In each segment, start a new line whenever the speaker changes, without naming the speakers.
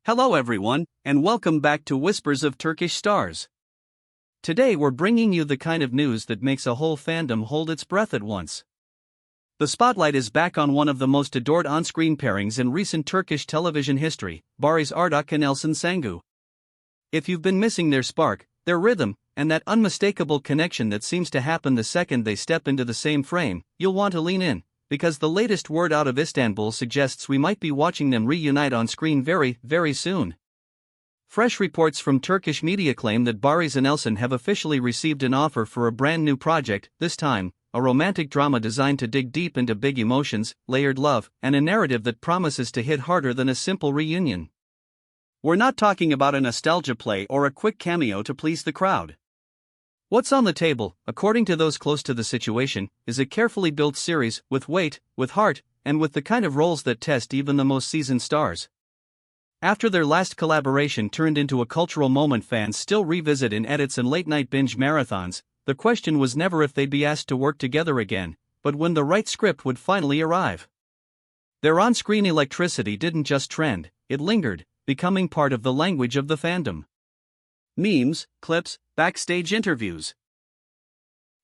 Hello everyone, and welcome back to Whispers of Turkish Stars. Today we're bringing you the kind of news that makes a whole fandom hold its breath at once. The spotlight is back on one of the most adored on-screen pairings in recent Turkish television history, Barış Arduç and Elçin Sangu. If you've been missing their spark, their rhythm, and that unmistakable connection that seems to happen the second they step into the same frame, you'll want to lean in, because the latest word out of Istanbul suggests we might be watching them reunite on screen very, very soon. Fresh reports from Turkish media claim that Barış and Elçin have officially received an offer for a brand new project, this time, a romantic drama designed to dig deep into big emotions, layered love, and a narrative that promises to hit harder than a simple reunion. We're not talking about a nostalgia play or a quick cameo to please the crowd. What's on the table, according to those close to the situation, is a carefully built series, with weight, with heart, and with the kind of roles that test even the most seasoned stars. After their last collaboration turned into a cultural moment fans still revisit in edits and late-night binge marathons, the question was never if they'd be asked to work together again, but when the right script would finally arrive. Their on-screen electricity didn't just trend, it lingered, becoming part of the language of the fandom. Memes, clips, backstage interviews.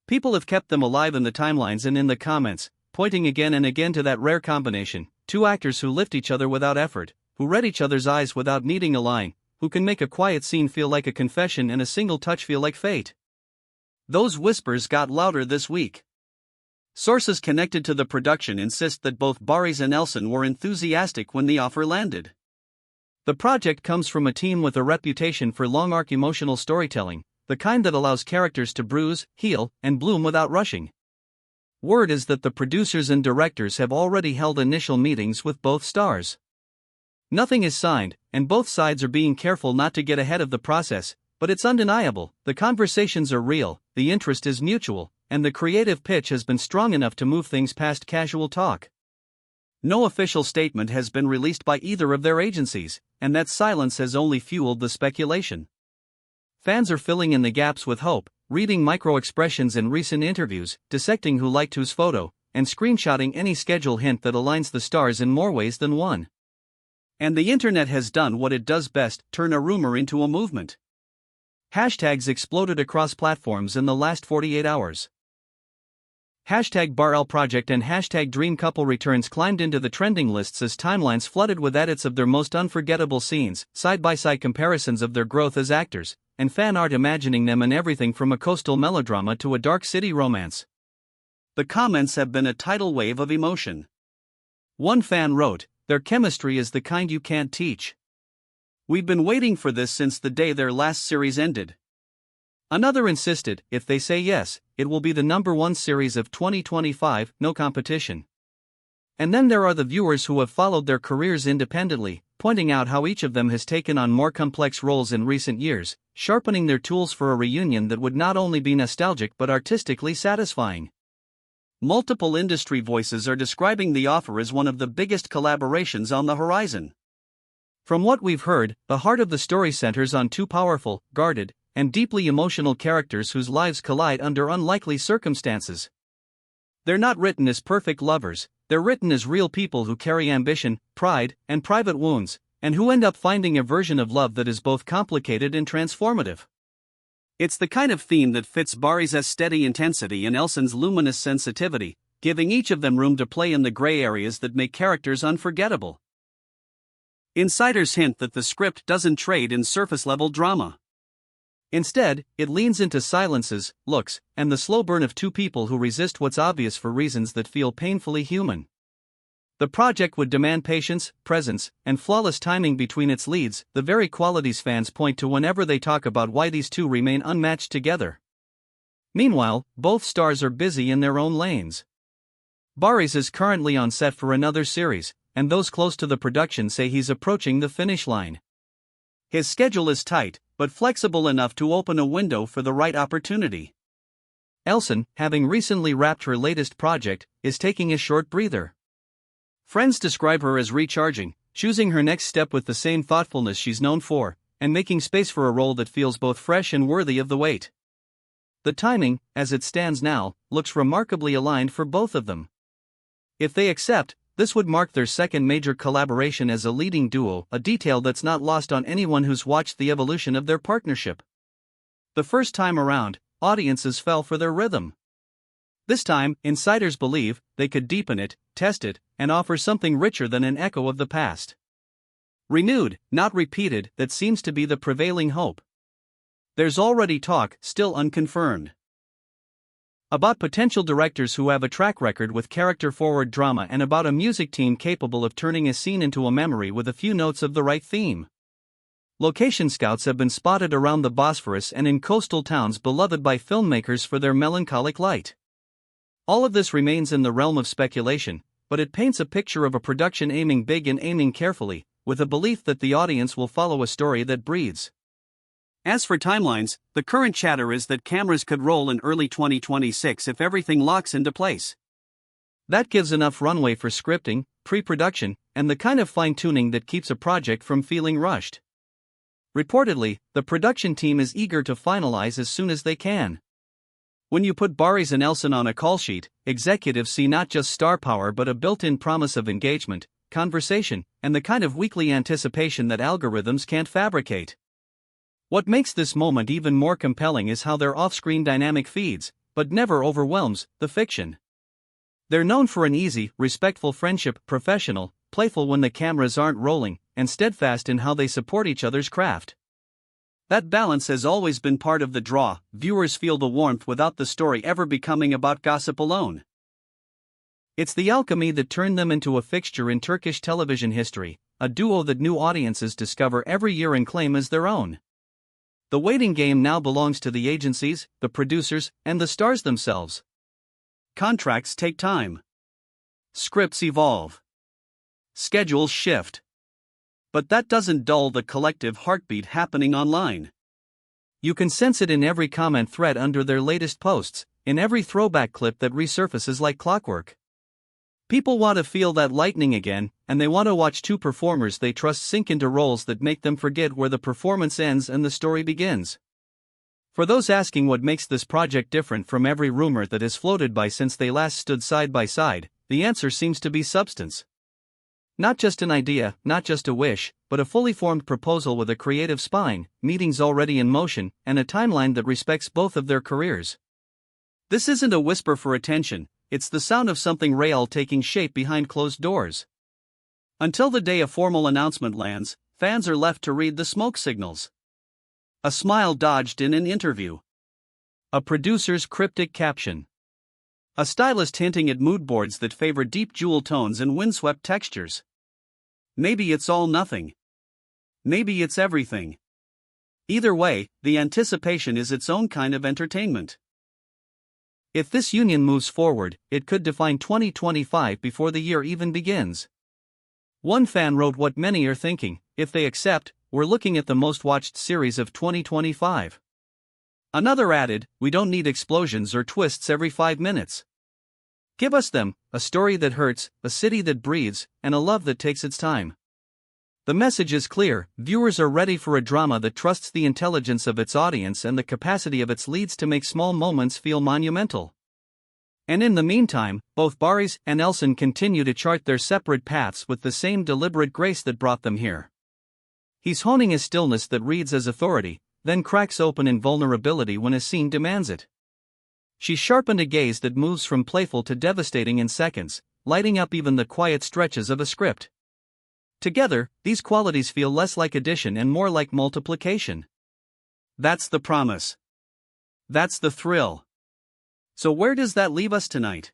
People have kept them alive in the timelines and in the comments, pointing again and again to that rare combination, two actors who lift each other without effort, who read each other's eyes without needing a line, who can make a quiet scene feel like a confession and a single touch feel like fate. Those whispers got louder this week. Sources connected to the production insist that both Barış and Elçin were enthusiastic when the offer landed. The project comes from a team with a reputation for long-arc emotional storytelling, the kind that allows characters to bruise, heal, and bloom without rushing. Word is that the producers and directors have already held initial meetings with both stars. Nothing is signed, and both sides are being careful not to get ahead of the process, but it's undeniable, the conversations are real, the interest is mutual, and the creative pitch has been strong enough to move things past casual talk. No official statement has been released by either of their agencies, and that silence has only fueled the speculation. Fans are filling in the gaps with hope, reading micro-expressions in recent interviews, dissecting who liked whose photo, and screenshotting any schedule hint that aligns the stars in more ways than one. And the internet has done what it does best, turn a rumor into a movement. Hashtags exploded across platforms in the last 48 hours. Hashtag #BarL Project and hashtag Dream Couple Returns climbed into the trending lists as timelines flooded with edits of their most unforgettable scenes, side-by-side comparisons of their growth as actors, and fan art imagining them in everything from a coastal melodrama to a dark city romance. The comments have been a tidal wave of emotion. One fan wrote, "Their chemistry is the kind you can't teach. We've been waiting for this since the day their last series ended." Another insisted, "If they say yes, it will be the #1 series of 2025, no competition." And then there are the viewers who have followed their careers independently, pointing out how each of them has taken on more complex roles in recent years, sharpening their tools for a reunion that would not only be nostalgic but artistically satisfying. Multiple industry voices are describing the offer as one of the biggest collaborations on the horizon. From what we've heard, the heart of the story centers on two powerful, guarded, and deeply emotional characters whose lives collide under unlikely circumstances. They're not written as perfect lovers, they're written as real people who carry ambition, pride, and private wounds, and who end up finding a version of love that is both complicated and transformative. It's the kind of theme that fits Barış's steady intensity and Elçin's luminous sensitivity, giving each of them room to play in the gray areas that make characters unforgettable. Insiders hint that the script doesn't trade in surface-level drama. Instead, it leans into silences, looks, and the slow burn of two people who resist what's obvious for reasons that feel painfully human. The project would demand patience, presence, and flawless timing between its leads, the very qualities fans point to whenever they talk about why these two remain unmatched together. Meanwhile, both stars are busy in their own lanes. Barış is currently on set for another series, and those close to the production say he's approaching the finish line. His schedule is tight, but flexible enough to open a window for the right opportunity. Elçin, having recently wrapped her latest project, is taking a short breather. Friends describe her as recharging, choosing her next step with the same thoughtfulness she's known for, and making space for a role that feels both fresh and worthy of the wait. The timing, as it stands now, looks remarkably aligned for both of them. If they accept, this would mark their second major collaboration as a leading duo, a detail that's not lost on anyone who's watched the evolution of their partnership. The first time around, audiences fell for their rhythm. This time, insiders believe they could deepen it, test it, and offer something richer than an echo of the past. Renewed, not repeated, that seems to be the prevailing hope. There's already talk, still unconfirmed, about potential directors who have a track record with character-forward drama and about a music team capable of turning a scene into a memory with a few notes of the right theme. Location scouts have been spotted around the Bosphorus and in coastal towns beloved by filmmakers for their melancholic light. All of this remains in the realm of speculation, but it paints a picture of a production aiming big and aiming carefully, with a belief that the audience will follow a story that breathes. As for timelines, the current chatter is that cameras could roll in early 2026 if everything locks into place. That gives enough runway for scripting, pre-production, and the kind of fine-tuning that keeps a project from feeling rushed. Reportedly, the production team is eager to finalize as soon as they can. When you put Barış and Elçin on a call sheet, executives see not just star power but a built-in promise of engagement, conversation, and the kind of weekly anticipation that algorithms can't fabricate. What makes this moment even more compelling is how their off-screen dynamic feeds, but never overwhelms, the fiction. They're known for an easy, respectful friendship, professional, playful when the cameras aren't rolling, and steadfast in how they support each other's craft. That balance has always been part of the draw. Viewers feel the warmth without the story ever becoming about gossip alone. It's the alchemy that turned them into a fixture in Turkish television history, a duo that new audiences discover every year and claim as their own. The waiting game now belongs to the agencies, the producers, and the stars themselves. Contracts take time. Scripts evolve. Schedules shift. But that doesn't dull the collective heartbeat happening online. You can sense it in every comment thread under their latest posts, in every throwback clip that resurfaces like clockwork. People want to feel that lightning again, and they want to watch two performers they trust sink into roles that make them forget where the performance ends and the story begins. For those asking what makes this project different from every rumor that has floated by since they last stood side by side, the answer seems to be substance. Not just an idea, not just a wish, but a fully formed proposal with a creative spine, meetings already in motion, and a timeline that respects both of their careers. This isn't a whisper for attention. It's the sound of something real taking shape behind closed doors. Until the day a formal announcement lands, fans are left to read the smoke signals. A smile dodged in an interview. A producer's cryptic caption. A stylist hinting at mood boards that favor deep jewel tones and windswept textures. Maybe it's all nothing. Maybe it's everything. Either way, the anticipation is its own kind of entertainment. If this union moves forward, it could define 2025 before the year even begins. One fan wrote what many are thinking: if they accept, we're looking at the most watched series of 2025. Another added, we don't need explosions or twists every 5 minutes. Give us them, a story that hurts, a city that breathes, and a love that takes its time. The message is clear: viewers are ready for a drama that trusts the intelligence of its audience and the capacity of its leads to make small moments feel monumental. And in the meantime, both Barış and Elçin continue to chart their separate paths with the same deliberate grace that brought them here. He's honing a stillness that reads as authority, then cracks open in vulnerability when a scene demands it. She's sharpened a gaze that moves from playful to devastating in seconds, lighting up even the quiet stretches of a script. Together, these qualities feel less like addition and more like multiplication. That's the promise. That's the thrill. So where does that leave us tonight?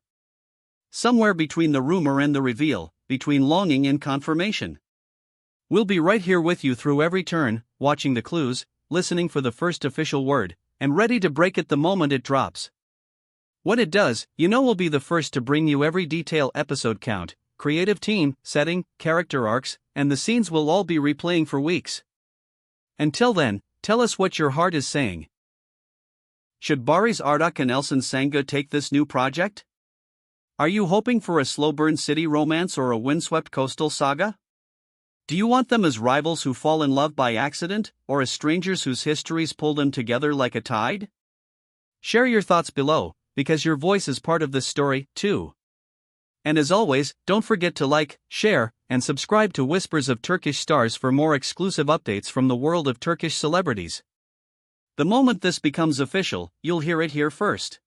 Somewhere between the rumor and the reveal, between longing and confirmation. We'll be right here with you through every turn, watching the clues, listening for the first official word, and ready to break it the moment it drops. When it does, you know we'll be the first to bring you every detail, episode count, creative team, setting, character arcs, and the scenes we'll all be replaying for weeks. Until then, tell us what your heart is saying. Should Barış Arduç and Elçin Sangu take this new project? Are you hoping for a slow-burn city romance or a windswept coastal saga? Do you want them as rivals who fall in love by accident, or as strangers whose histories pull them together like a tide? Share your thoughts below, because your voice is part of this story, too. And as always, don't forget to like, share, and subscribe to Whispers of Turkish Stars for more exclusive updates from the world of Turkish celebrities. The moment this becomes official, you'll hear it here first.